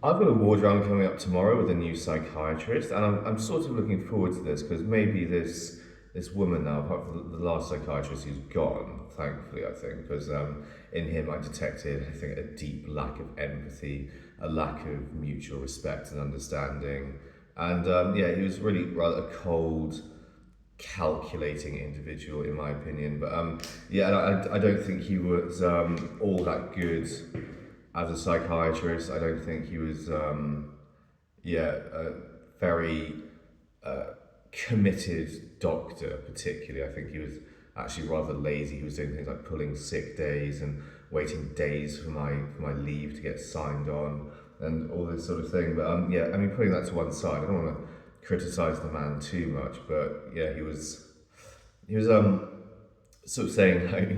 I've got a ward round coming up tomorrow with a new psychiatrist, and I'm sort of looking forward to this because maybe this woman now, apart from the last psychiatrist who's gone, thankfully, I think, because in him I detected, I think, a deep lack of empathy, a lack of mutual respect and understanding, and yeah, he was really rather a cold, calculating individual, in my opinion. But yeah, I don't think he was all that good as a psychiatrist. I don't think he was, yeah, a very committed doctor, particularly. I think he was actually rather lazy. He was doing things like pulling sick days and waiting days for my leave to get signed on and all this sort of thing. But yeah, I mean, putting that to one side, I don't want to criticize the man too much, but yeah, he was sort of saying, like,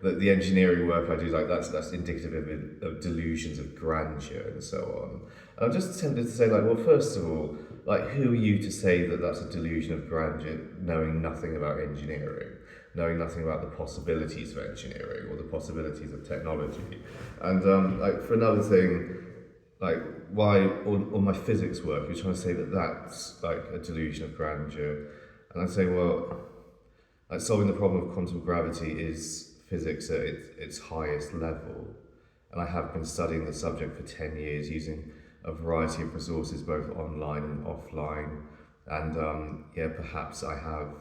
that the engineering work I do, like, that's indicative of delusions of grandeur and so on. And I'm just tempted to say, like, well, first of all, like, who are you to say that that's a delusion of grandeur, knowing nothing about engineering, knowing nothing about the possibilities of engineering or the possibilities of technology? And like, for another thing, like, why on my physics work you're trying to say that that's like a delusion of grandeur, and I say, well, like, solving the problem of quantum gravity is physics at its highest level. And I have been studying the subject for 10 years using a variety of resources, both online and offline. And yeah, perhaps I'm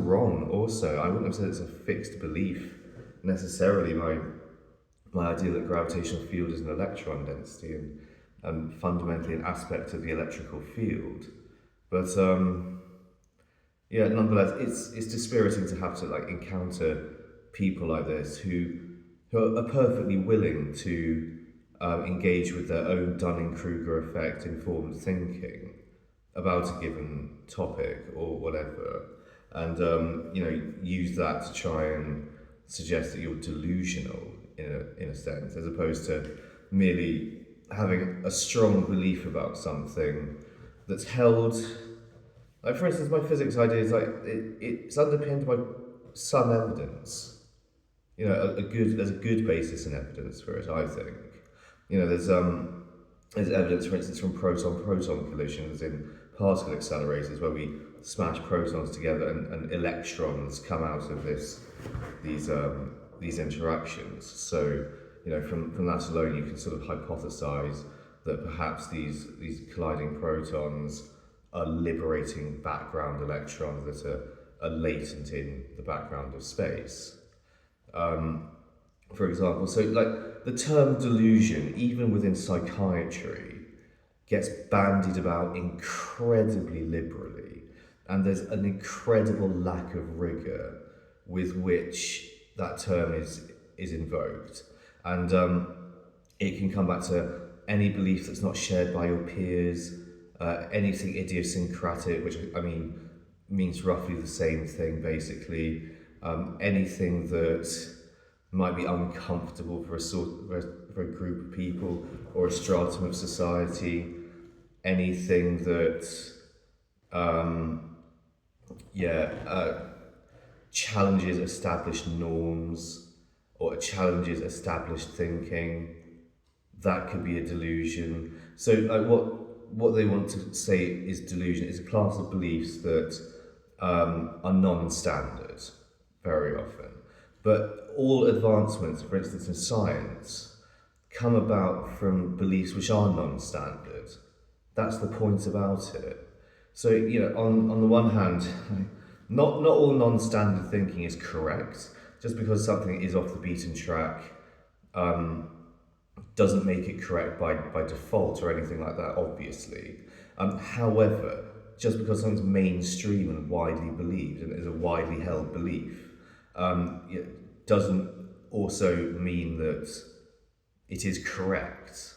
wrong also. I wouldn't have said it's a fixed belief necessarily. My idea that gravitational field is an electron density and fundamentally an aspect of the electrical field. But yeah, nonetheless, it's dispiriting to have to, like, encounter people like this who are perfectly willing to engage with their own Dunning-Kruger effect informed thinking about a given topic or whatever, and use that to try and suggest that you're delusional in a sense, as opposed to merely having a strong belief about something that's held. Like, for instance, my physics idea is like it's underpinned by some evidence. There's a good basis in evidence for it. I think. There's evidence, for instance, from proton-proton collisions in particle accelerators where we smash protons together and electrons come out of these interactions. So from that alone, you can sort of hypothesize that perhaps these colliding protons are liberating background electrons that are latent in the background of space. For example, so, like, the term delusion, even within psychiatry, gets bandied about incredibly liberally, and there's an incredible lack of rigor with which that term is invoked, and it can come back to any belief that's not shared by your peers, anything idiosyncratic, which, I mean, means roughly the same thing basically. Anything that might be uncomfortable for a group of people or a stratum of society. Anything that challenges established norms or challenges established thinking, that could be a delusion. So, like, what they want to say is delusion is a class of beliefs that are non-standard very often. But all advancements, for instance, in science, come about from beliefs which are non-standard. That's the point about it. So, on the one hand, not all non-standard thinking is correct. Just because something is off the beaten track doesn't make it correct by default or anything like that, obviously. However, just because something's mainstream and widely believed and is a widely held belief, doesn't also mean that it is correct.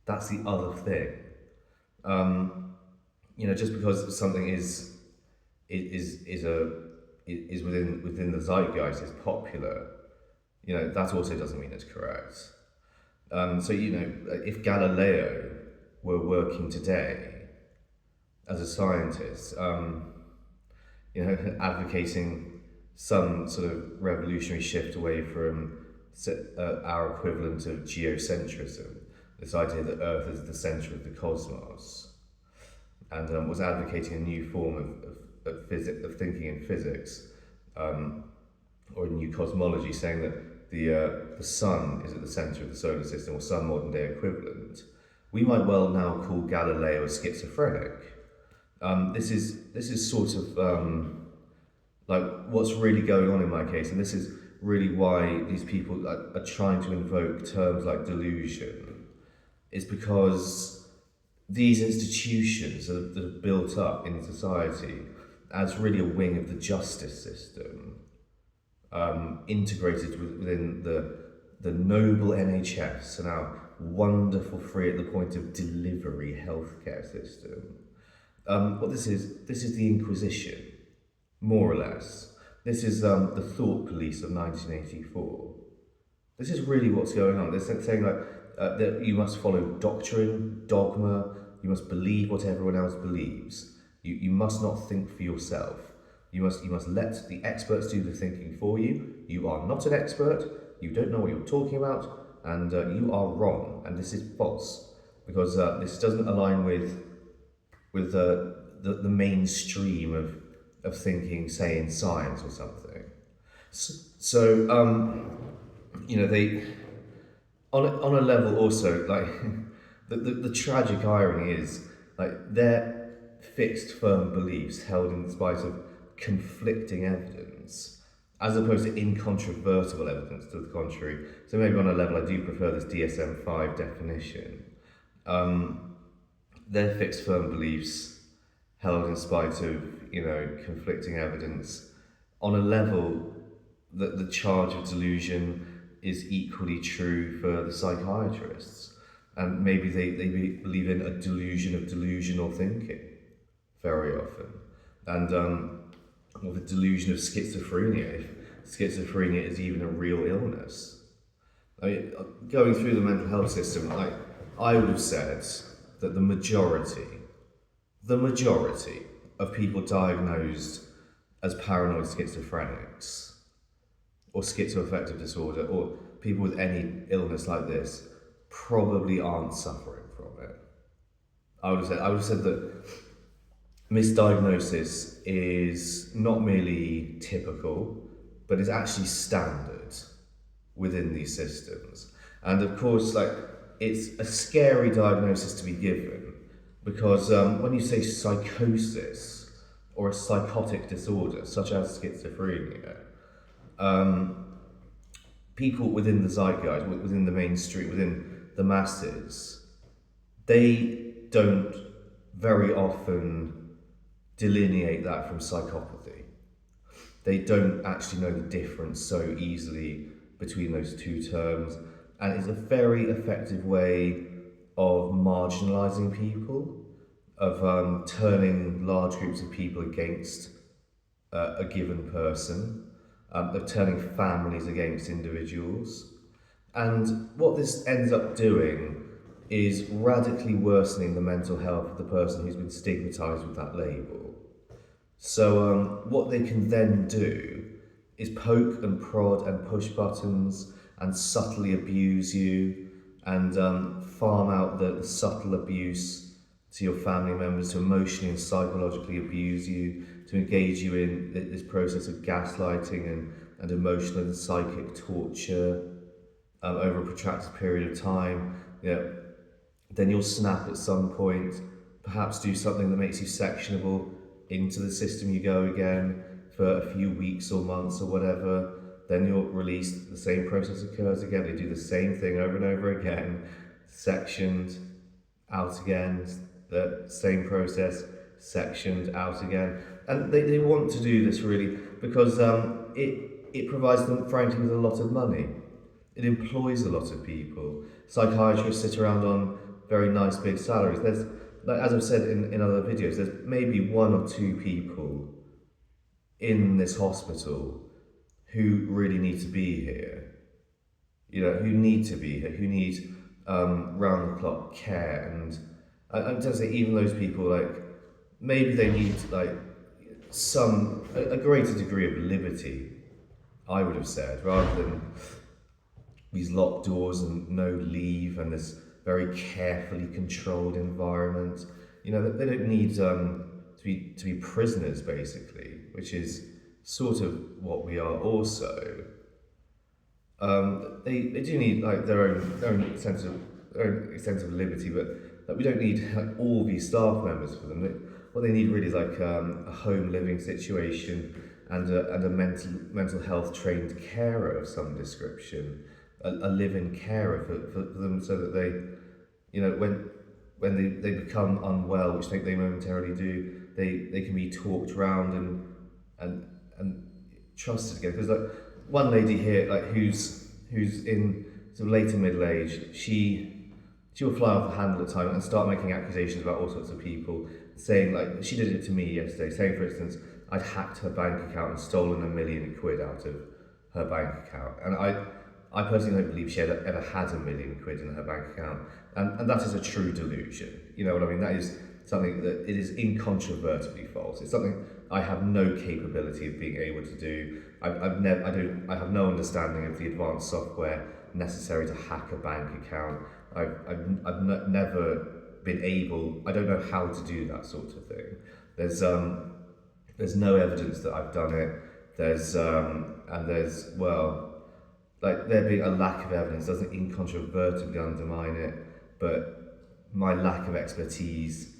That's the other thing. Just because something is within the zeitgeist, is popular, that also doesn't mean it's correct. So, if Galileo were working today as a scientist, advocating some sort of revolutionary shift away from our equivalent of geocentrism, this idea that Earth is the centre of the cosmos, and was advocating a new form of thinking in physics, or a new cosmology, saying that the sun is at the centre of the solar system, or some modern day equivalent. We might well now call Galileo schizophrenic. This is sort of like what's really going on in my case, and this is really why these people are trying to invoke terms like delusion, is because these institutions that are built up in society as really a wing of the justice system, integrated within the noble NHS and our wonderful free at the point of delivery healthcare system. What this is the Inquisition, more or less. This is the thought police of 1984. This is really what's going on. They're saying that you must follow doctrine, dogma, you must believe what everyone else believes. You must not think for yourself. You must let the experts do the thinking for you. You are not an expert, you don't know what you're talking about, and you are wrong, and this is false, because this doesn't align with the mainstream of thinking, say, in science or something. So you know, they on a level also, like the tragic irony is like their fixed firm beliefs held in spite of conflicting evidence, as opposed to incontrovertible evidence to the contrary. So maybe on a level I do prefer this DSM-5 definition. Their fixed firm beliefs held in spite of, you know, conflicting evidence, on a level that the charge of delusion is equally true for the psychiatrists. And maybe they believe in a delusion of delusional thinking very often. And or the delusion of schizophrenia, if schizophrenia is even a real illness. I mean, going through the mental health system, I would have said that the majority of people diagnosed as paranoid schizophrenics or schizoaffective disorder or people with any illness like this probably aren't suffering from it. I would have said that misdiagnosis is not merely typical, but is actually standard within these systems. And of course, like, it's a scary diagnosis to be given, because when you say psychosis or a psychotic disorder, such as schizophrenia, people within the zeitgeist, within the mainstream, within the masses, they don't very often delineate that from psychopathy. They don't actually know the difference so easily between those two terms, and it's a very effective way of marginalising people, of turning large groups of people against a given person, of turning families against individuals. And what this ends up doing is radically worsening the mental health of the person who's been stigmatised with that label. So what they can then do is poke and prod and push buttons and subtly abuse you, and farm out the subtle abuse to your family members, to emotionally and psychologically abuse you, to engage you in this process of gaslighting and emotional and psychic torture over a protracted period of time. You know, then you'll snap at some point, perhaps do something that makes you sectionable. Into the system you go again for a few weeks or months or whatever. Then you're released, the same process occurs again. They do the same thing over and over again, sectioned, out again, the same process, sectioned, out again. And they want to do this really because it provides them, frankly, with a lot of money. It employs a lot of people. Psychiatrists sit around on very nice big salaries. There's, like, as I've said in other videos, there's maybe one or two people in this hospital who really need to be here. You know, who need to be here, who need round-the-clock care. And I'm just saying, even those people, like, maybe they need, like, a greater degree of liberty, I would have said, rather than these locked doors and no leave and this very carefully controlled environment. You know, they don't need to be prisoners basically, which is sort of what we are also. They do need like their own sense of liberty, but like, we don't need like all these staff members for them. What they need really is like a home living situation and a mental health trained carer of some description, a live-in carer for them, so that they, you know, when they become unwell, which they momentarily do, they can be talked around and trusted again. Because like one lady here, like who's in sort of later middle age, she will fly off the handle at times and start making accusations about all sorts of people, saying like she did it to me yesterday, saying for instance I'd hacked her bank account and stolen £1 million out of her bank account, and I personally don't believe she ever had £1 million in her bank account, and that is a true delusion. You know what I mean? That is something that it is incontrovertibly false. It's something I have no capability of being able to do. I have no understanding of the advanced software necessary to hack a bank account. I've never been able. I don't know how to do that sort of thing. There's no evidence that I've done it. There's well, like there being a lack of evidence doesn't incontrovertibly undermine it, but my lack of expertise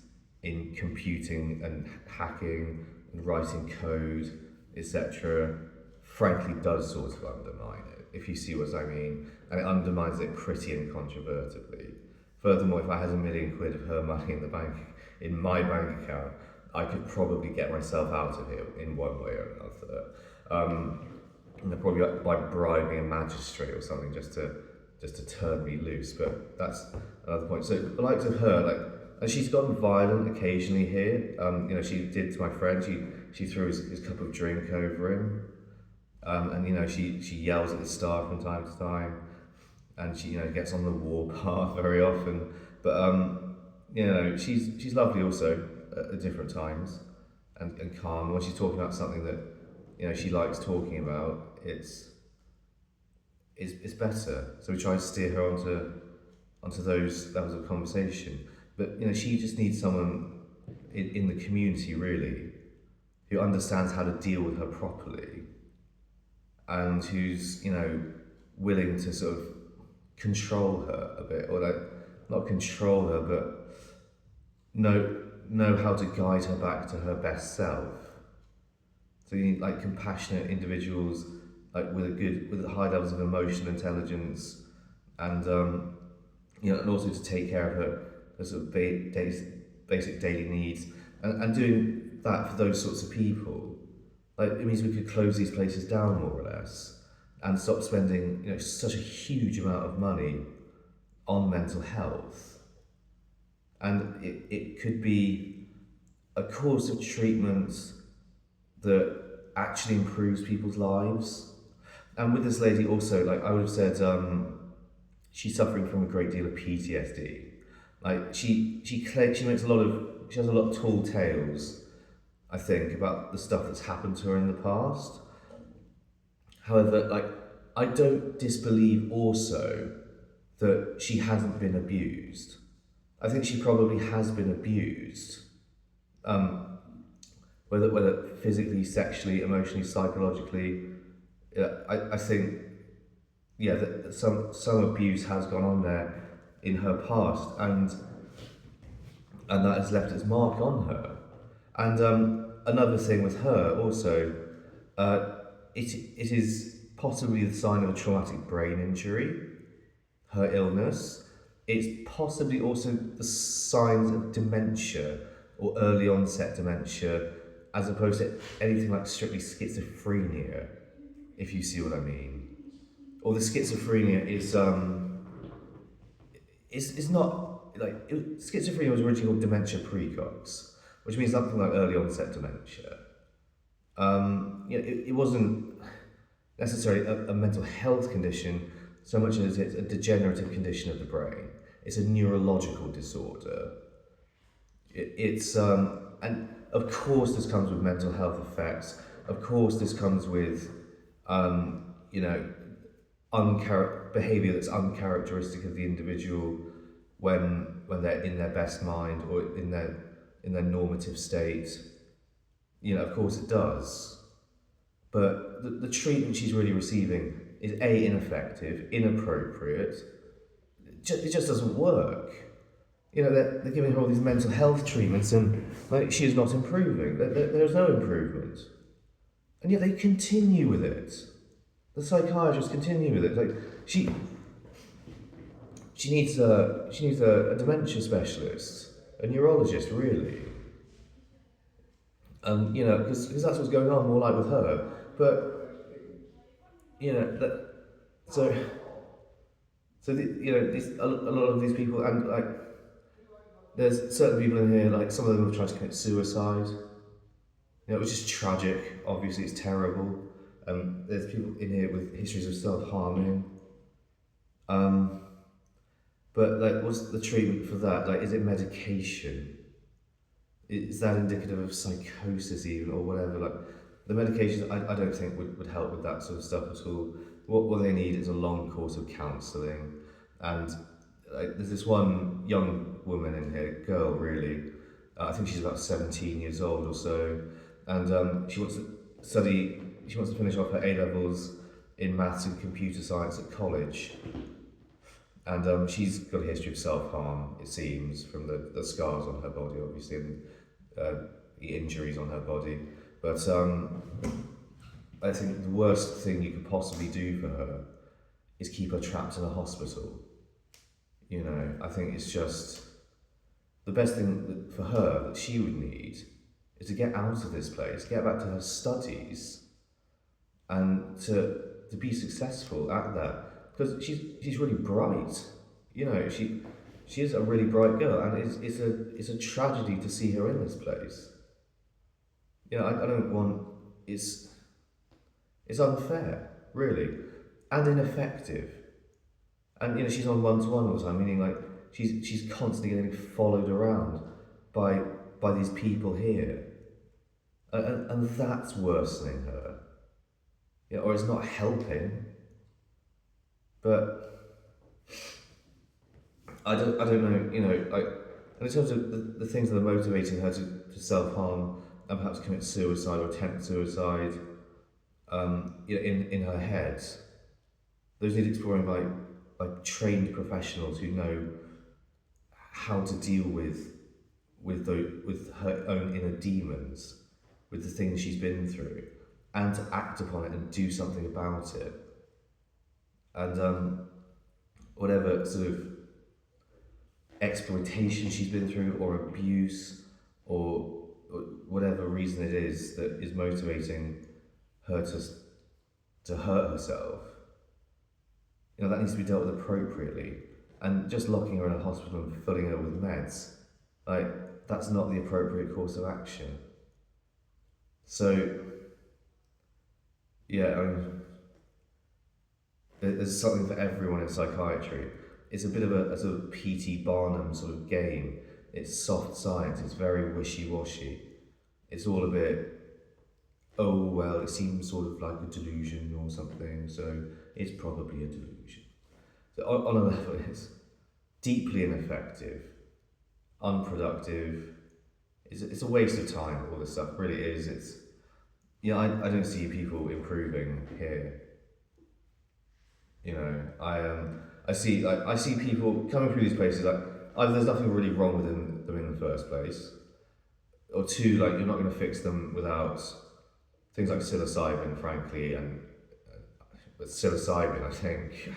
in computing and hacking and writing code, etc., frankly does sort of undermine it, if you see what I mean, and it undermines it pretty incontrovertibly. Furthermore, if I had £1 million of her money in my bank account, I could probably get myself out of here in one way or another. And probably by bribing a magistrate or something just to turn me loose. But that's another point. So the likes of her, like, and she's gotten violent occasionally here. You know, she did to my friend. She threw his cup of drink over him, and you know she yells at the staff from time to time, and she, you know, gets on the warpath very often. But you know, she's lovely also at different times, and calm. When she's talking about something that, you know, she likes talking about, it's better. So we try to steer her onto those levels of conversation. But you know, she just needs someone in the community really who understands how to deal with her properly, and who's, you know, willing to sort of control her a bit, or like not control her, but know how to guide her back to her best self. So you need like compassionate individuals, like with high levels of emotional intelligence, and you know, and also to take care of her sort of basic daily needs, and doing that for those sorts of people, like it means we could close these places down more or less, and stop spending, you know, such a huge amount of money on mental health. And it could be a course of treatment that actually improves people's lives. And with this lady also, like I would have said, she's suffering from a great deal of PTSD. Like she has a lot of tall tales, I think, about the stuff that's happened to her in the past. However, like I don't disbelieve also that she hasn't been abused. I think she probably has been abused, whether physically, sexually, emotionally, psychologically. I think, yeah, that some abuse has gone on there in her past, and that has left its mark on her. And another thing with her also, it is possibly the sign of a traumatic brain injury, her illness. It's possibly also the signs of dementia or early onset dementia, as opposed to anything like strictly schizophrenia, if you see what I mean. Or the schizophrenia is not like schizophrenia was originally called dementia precox, which means something like early onset dementia. You know, it wasn't necessarily a mental health condition so much as it's a degenerative condition of the brain. It's a neurological disorder. And of course this comes with mental health effects. Of course this comes with, you know, behaviour that's uncharacteristic of the individual, when they're in their best mind or in their normative state. Of course it does. But the treatment she's really receiving is A, ineffective, inappropriate. It just doesn't work. They're giving her all these mental health treatments and she is not improving. There's no improvement. And yet they continue with it. The psychiatrists continue with it. She needs a dementia specialist, a neurologist, really. Because that's what's going on more like with her. But a lot of these people, and there's certain people in here, some of them have tried to commit suicide. Which is tragic. Obviously, it's terrible. There's people in here with histories of self-harming. But what's the treatment for that? Is it medication? Is that indicative of psychosis even, or whatever? The medications, I don't think would help with that sort of stuff at all. What they need is a long course of counselling. And there's this one young woman in here, girl really, I think she's about 17 years old or so, and she wants to finish off her A-levels in maths and computer science at college. And she's got a history of self-harm, it seems, from the scars on her body, obviously, and the injuries on her body. But I think the worst thing you could possibly do for her is keep her trapped in a hospital. I think it's just the best thing for her that she would need is to get out of this place, get back to her studies, and to be successful at that. Because she's really bright. She is a really bright girl, and it's a tragedy to see her in this place. I don't want it's unfair, really, and ineffective. And she's on one-to-one all the time, meaning she's constantly getting followed around by these people here, and that's worsening her. Or it's not helping. But I don't know. And in terms of the things that are motivating her to self-harm and perhaps commit suicide or attempt suicide, in her head, those need exploring by trained professionals who know how to deal with her own inner demons, with the things she's been through, and to act upon it and do something about it. And whatever sort of exploitation she's been through, or abuse, or whatever reason it is that is motivating her to hurt herself, that needs to be dealt with appropriately. And just locking her in a hospital and filling her with meds, that's not the appropriate course of action. So, there's something for everyone in psychiatry. It's a bit of a sort of P.T. Barnum sort of game. It's soft science, it's very wishy-washy. It's all a bit, oh, well, it seems sort of like a delusion or something, so it's probably a delusion. So on a level, it's deeply ineffective, unproductive. It's a waste of time, all this stuff, it really is. I don't see people improving here. I see people coming through these places, either there's nothing really wrong with them in the first place, or two, you're not going to fix them without things like psilocybin, frankly, and psilocybin, I think,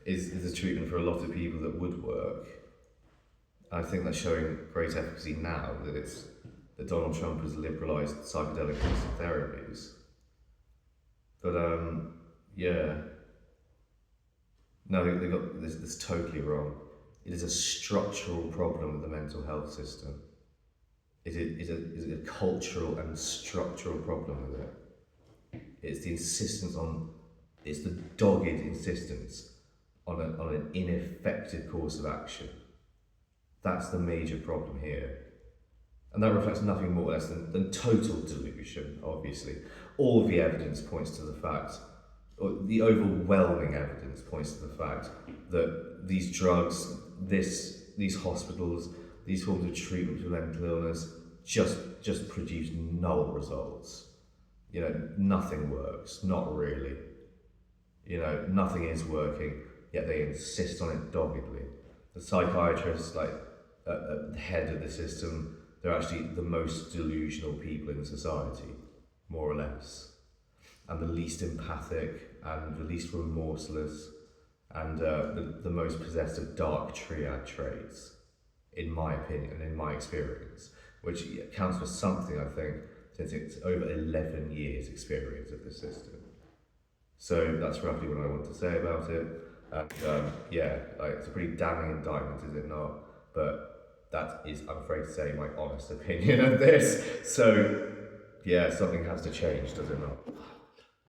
is a treatment for a lot of people that would work. I think that's showing great efficacy now that Donald Trump has liberalised psychedelic therapies. But no, they got this totally wrong. It is a structural problem with the mental health system. It is a cultural and structural problem with it. It's the dogged insistence on an ineffective course of action. That's the major problem here. And that reflects nothing more or less than total delusion, obviously. All of the evidence points to the fact or the overwhelming evidence points to the fact that these drugs, these hospitals, these forms of treatment for mental illness just produce null results. You know, nothing works, not really. You know, nothing is working, yet they insist on it doggedly. The psychiatrists, like at the head of the system, they're actually the most delusional people in society, more or less, and the least empathic and the least remorseless, and the most possessed of dark triad traits, in my opinion and in my experience, which counts for something, I think, since it's over 11 years experience of this system. So that's roughly what I want to say about it. And yeah, like, it's a pretty damning indictment, is it not? But that is, I'm afraid to say, my honest opinion of this. So yeah, something has to change, does it not?